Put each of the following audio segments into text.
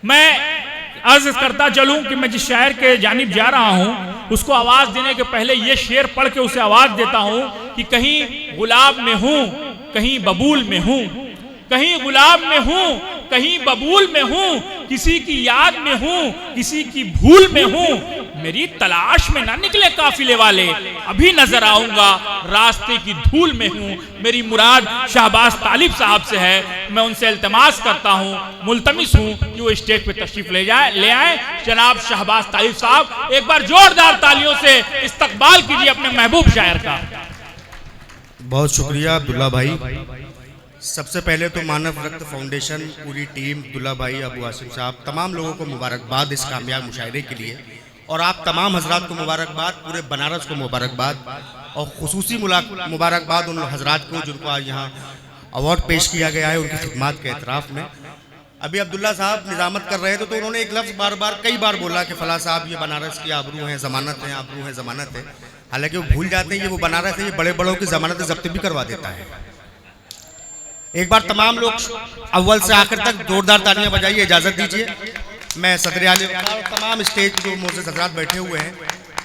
मैं अर्ज करता चलूं कि मैं जिस शायर के जानिब जा रहा हूं उसको आवाज देने के पहले ये शेर पढ़ के उसे आवाज देता हूं कि कहीं गुलाब में हूं, कहीं बबूल में हूं, कहीं गुलाब में हूं, कहीं बबूल में हूं, किसी की याद में हूं, किसी की भूल में हूं, मेरी तलाश में ना निकले काफिले वाले, अभी नजर आऊंगा रास्ते की धूल में हूं। मेरी मुराद शहबाज तालिब साहब से है। मैं उनसे इल्तमास करता हूं, मुल्तमिस हूं कि वो स्टेज पे तशरीफ ले आए। जनाब शहबाज तालिब साहब, एक बार जोरदार तालियों से इस्तकबाल कीजिए अपने महबूब शायर का। बहुत शुक्रिया अब्दुल्ला भाई। सबसे पहले तो मानव रक्त फाउंडेशन, पूरी टीम, अब्दुल्ला भाई, अबू आसिम साहब, तमाम लोगों को मुबारकबाद इस कामयाब मुशायरे के लिए, और आप तमाम हजरात को मुबारकबाद, पूरे बनारस को मुबारकबाद, और खुसूसी मुबारकबाद उन हजरात को जिनको आज यहाँ अवार्ड पेश किया गया है उनकी खिदमत के एतराफ़ में। अभी अब्दुल्ला साहब निज़ामत कर रहे थे तो उन्होंने एक लफ्ज़ बार बार कई बार बोला कि फ़लाँ साहब ये बनारस की आबरू है, ज़मानत है, आबरू है, ज़मानत है। हालांकि वो भूल जाते हैं ये वो बनारस है, ये बड़े बड़ों की ज़मानत जब्त भी करवा देता है। एक बार तमाम लोग अव्वल से आखिर तक जोरदार तालियां बजाइए, इजाज़त दीजिए। मैं सदर आले और तमाम स्टेज जो मोअज़्ज़ज़ हज़रात बैठे हुए हैं,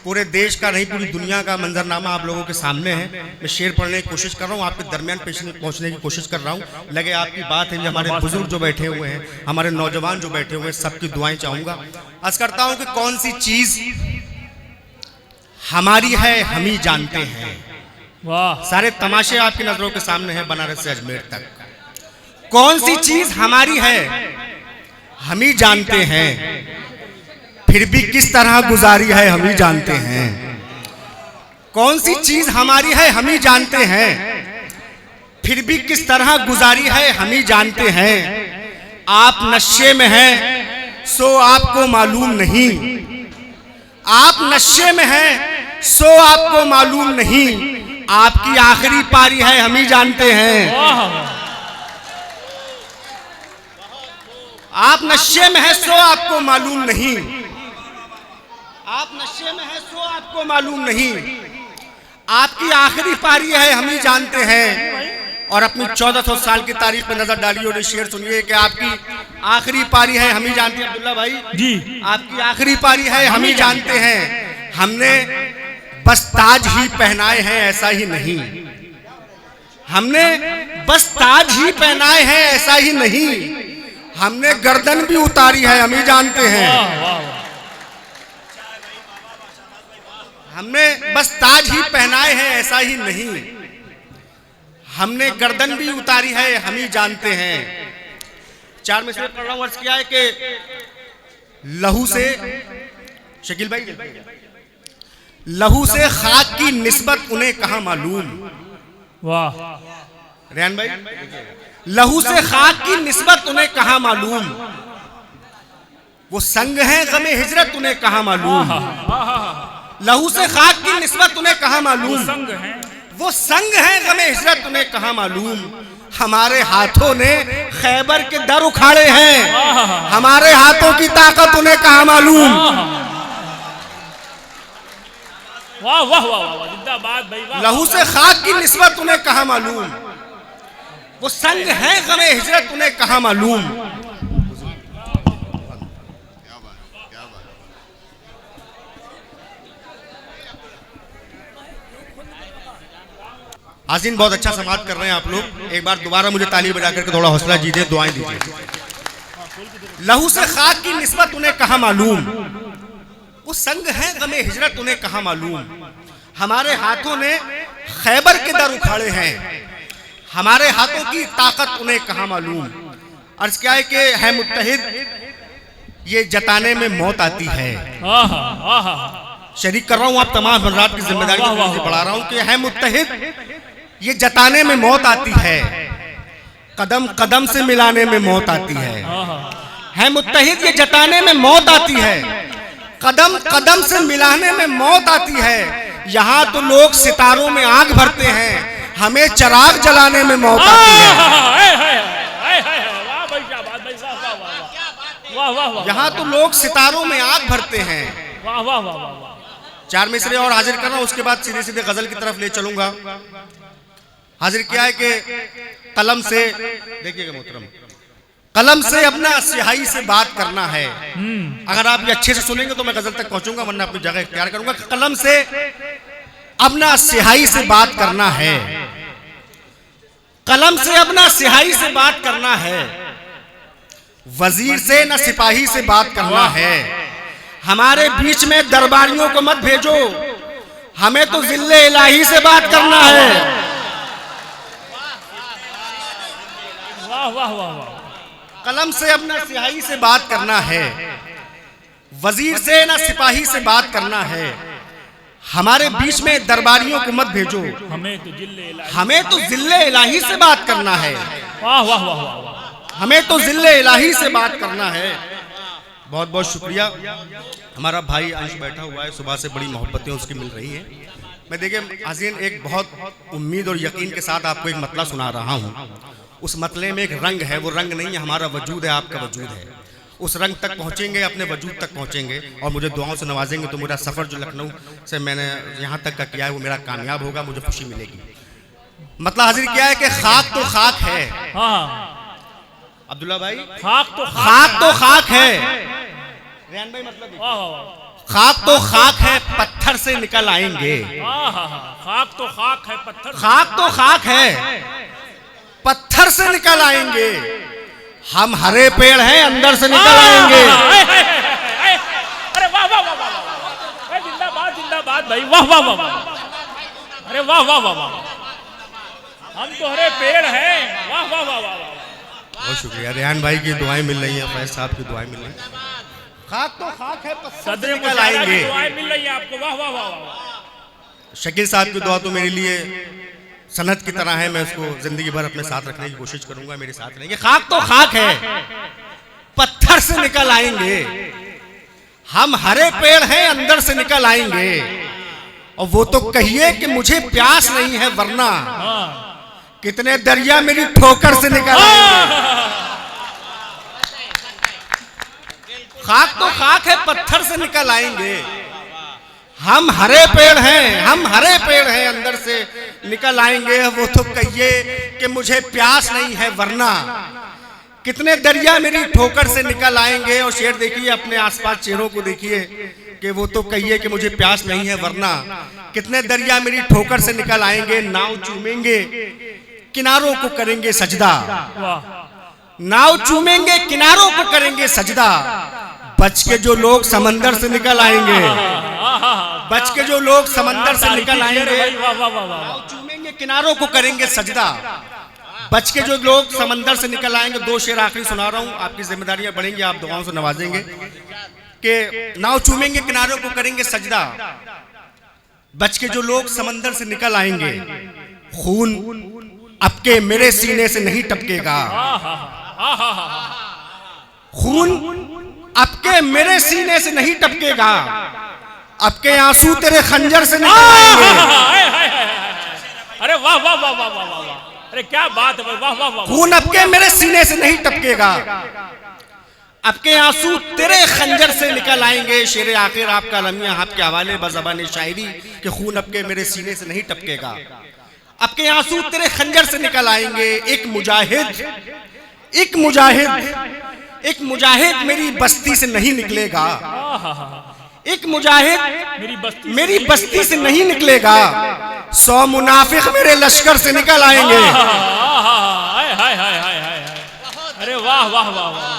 पूरे देश का नहीं पूरी दुनिया का मंजरनामा आप लोगों के सामने है। मैं शेर पढ़ने की कोशिश कर रहा हूँ, आपके दरमियान पहुँचने की कोशिश कर रहा हूँ। लगे आपकी बात है, हमारे बुजुर्ग जो बैठे हुए हैं, हमारे नौजवान जो बैठे हुए हैं, सबकी दुआएं चाहूँगा। अर्ज़ करता हूँ कि कौन सी चीज़ हमारी है हम ही जानते हैं। वाह, सारे तमाशे आपकी नजरों के सामने हैं बनारस से अजमेर तक। कौन सी चीज हमारी है हम ही जानते हैं, फिर भी किस तरह गुजारी है हम ही जानते हैं। कौन सी चीज हमारी है हम ही जानते हैं, फिर भी किस तरह गुजारी है हम ही जानते हैं। आप नशे में हैं सो आपको मालूम नहीं, आप नशे में हैं सो आपको मालूम नहीं। आपकी आखिरी पारी है हम ही जानते हैं। आप नशे में है सो आपको मालूम नहीं, आप नशे में है सो आपको मालूम नहीं। आपकी आखिरी पारी है हम ही जानते हैं। और अपनी 1400 साल की तारीख में नजर डालिए और शेर सुनिए कि आपकी आखिरी पारी है हम ही जानते हैं। अब्दुल्ला भाई जी, आपकी आखिरी पारी है हम ही जानते हैं। हमने बस ताज ही पहनाए हैं ऐसा ही नहीं, हमने बस ताज ही पहनाए हैं ऐसा ही नहीं। हमने गर्दन भी उतारी है हम ही जानते हैं। हमने बस ताज ही पहनाए हैं ऐसा ही नहीं, हमने गर्दन भी उतारी है हम ही जानते हैं। 4 में से पढ़ रहा हूं, अर्ज किया है कि लहू से, शकील भाई, लहू से खाक की निस्बत उन्हें कहां मालूम। वाह, रेहान भाई, लहू से खाक की निस्बत उन्हें कहां मालूम। वो संग है गमे हिजरत उन्हें कहां मालूम। लहू से खाक की निस्बत उन्हें कहां मालूम। वो संग है गमे हिजरत उन्हें कहां मालूम। हमारे हाथों ने खैबर के दर उखाड़े हैं, हमारे हाथों की ताकत उन्हें कहां मालूम। वाह वाह वाह वाह, जिंदाबाद भाई, वाह। लहू से खाक की निस्बत उन्हें कहां मालूम, वो संग है गमे हिजरत उन्हें कहां मालूम। हाज़िन बहुत अच्छा समाप्त कर रहे हैं आप लोग। एक बार दोबारा मुझे ताली बजा करके थोड़ा हौसला दीजिए, दुआएं दीजिए। लहू से खाक की निस्बत उन्हें कहां मालूम, वो संग है गमे हिजरत उन्हें कहां मालूम। हमारे हाथों ने खैबर के दर उखाड़े हैं, हमारे हाथों की ताकत उन्हें कहां मालूम। अर्ज क्या है कि है मुत्तहिद ये जताने में मौत आती है। शरीक कर रहा हूं आप तमाम हज़रात की जिम्मेदारी बढ़ा रहा हूं कि है मुत्तहिद ये जताने में मौत आती है, कदम कदम से मिलाने में मौत आती है मुत्तहिद ये जताने में मौत आती है, कदम कदम से मिलाने में मौत आती है। यहाँ तो लोग सितारों में आग भरते हैं, हमें चराग जलाने में मौत आती है। यहाँ तो लोग सितारों में आग भरते हैं। 4 मिसरे और हाजिर कर रहा हूं, उसके बाद सीधे सीधे गजल की तरफ ले चलूंगा। हाजिर किया है कि कलम से, देखिएगा मोहतरम, कलम से अपना स्याही से बात करना है। अगर आप ये अच्छे से सुनेंगे तो मैं गजल तक पहुंचूंगा, वरना अपनी जगह इख्तियार करूंगा। कलम से अपना स्याही से बात करना है, कलम से अपना स्याही से बात करना है, वजीर से न सिपाही से बात करना है। हमारे बीच में दरबारियों को मत भेजो, हमें तो जिल्ले इलाही से बात करना है। वाह वाह वाह वाह। कलम से अपना स्याही से बात करना है, वजीर से ना सिपाही से बात करना है। हमारे बीच में दरबारियों को मत भेजो, हमें तो जिल्ले इलाही, हमें तो जिल्ले इलाही से बात करना है। वाह वाह वाह वाह। हमें तो जिल्ले इलाही से बात करना है। बहुत बहुत शुक्रिया। हमारा भाई अंश बैठा हुआ है, सुबह से बड़ी मोहब्बतें उसकी मिल रही हैं। मैं देखिए हाज़रीन, एक बहुत उम्मीद और यकीन के साथ आपको एक मतला सुना रहा हूँ। उस मतले में एक रंग है, वो रंग नहीं है हमारा वजूद है, आपका वजूद है। उस रंग तक पहुँचेंगे, अपने वजूद तक पहुँचेंगे और मुझे दुआओं से नवाजेंगे तो मेरा सफ़र जो लखनऊ से मैंने यहाँ तक का किया है वो मेरा कामयाब होगा, मुझे खुशी मिलेगी। मतलब हाजिर क्या है कि खाक तो खाक है। अब्दुल्ला भाई, खाक तो खाक है। रेहान भाई मतलब खाक तो खाक है, पत्थर से निकल आएंगे। खाक तो खाक है, पत्थर, खाक तो खाक है, पत्थर से निकल आएंगे। हम हरे पेड़ हैं, अंदर से निकल आएंगे। अरे वाह वाह वाह वाह, जिंदाबाद जिंदाबाद भाई, वाह वाह वाह वाह। अरे वाह वाह वाह वाह, हम तो हरे पेड़ हैं। वाह वाह वाह वाह। बहुत शुक्रिया। रेहान भाई की दुआएं मिल रही हैं, फैज साहब की दुआएं मिल रही हैं। खाक तो खाक है, पत्थर से निकल आएंगे। दुआएं मिल रही हैं आपको। वाह वाह वाह वाह। शकील साहब की दुआ तो मेरे लिए सनत की तरह है, मैं उसको जिंदगी भर अपने साथ रखने की कोशिश करूंगा, मेरे साथ रहेंगे। खाक तो खाक है, पत्थर से निकल आएंगे। हम हरे पेड़ हैं, अंदर से निकल आएंगे। और वो तो कहिए कि मुझे प्यास नहीं है, वरना कितने दरिया मेरी ठोकर से निकल आएंगे। खाक तो खाक है, पत्थर से निकल आएंगे। हम हरे पेड़ हैं, हम हरे पेड़ हैं, अंदर से निकल आएंगे। वो तो कहिए कि मुझे प्यास नहीं है, वरना कितने दरिया मेरी ठोकर से निकल आएंगे। और शेर देखिए, अपने आसपास चेहरों को देखिए कि वो तो कहिए कि मुझे प्यास नहीं है, वरना कितने दरिया मेरी ठोकर से निकल आएंगे। नाव चूमेंगे, किनारों को करेंगे सजदा। नाव चूमेंगे, किनारों को करेंगे सजदा। बच के जो लोग समंदर से निकल आएंगे, बच के जो लोग समंदर से निकल आएंगे, नाव चूमेंगे, किनारों को करेंगे सजदा। बच के जो लोग समंदर से निकल आएंगे। दो शेर आखिरी सुना रहा हूं, आपकी जिम्मेदारियां बढ़ेंगी, आप दुआओं से नवाजेंगे। कि नाव चूमेंगे, किनारों को करेंगे सजदा। बच के जो लोग समंदर से निकल आएंगे, खून आपके मेरे सीने से नहीं टपकेगा। खून आपके मेरे सीने से नहीं टपकेगा, आपके आंसू तेरे खंजर से निकल आएंगे। अरे वाह वाह वाह वाह वाह वाह, अरे क्या बात है, वाह वाह वाह। खून आपके मेरे सीने से नहीं टपकेगा, आपके आंसू तेरे खंजर से निकल आएंगे। शेर आखिर आपका लम्हा आपके हवाले बज़बान शायरी कि खून आपके मेरे सीने से नहीं टपकेगा, आपके आंसू तेरे खंजर से निकल आएंगे। एक मुजाहिद, एक मुजाहिद, एक मुजाहिद मेरी बस्ती से नहीं निकलेगा। एक मुजाहिद मेरी बस्ती से नहीं निकलेगा। 100 मुनाफिक मेरे लश्कर से निकल आएंगे। अरे वाह वाह वाह वाह।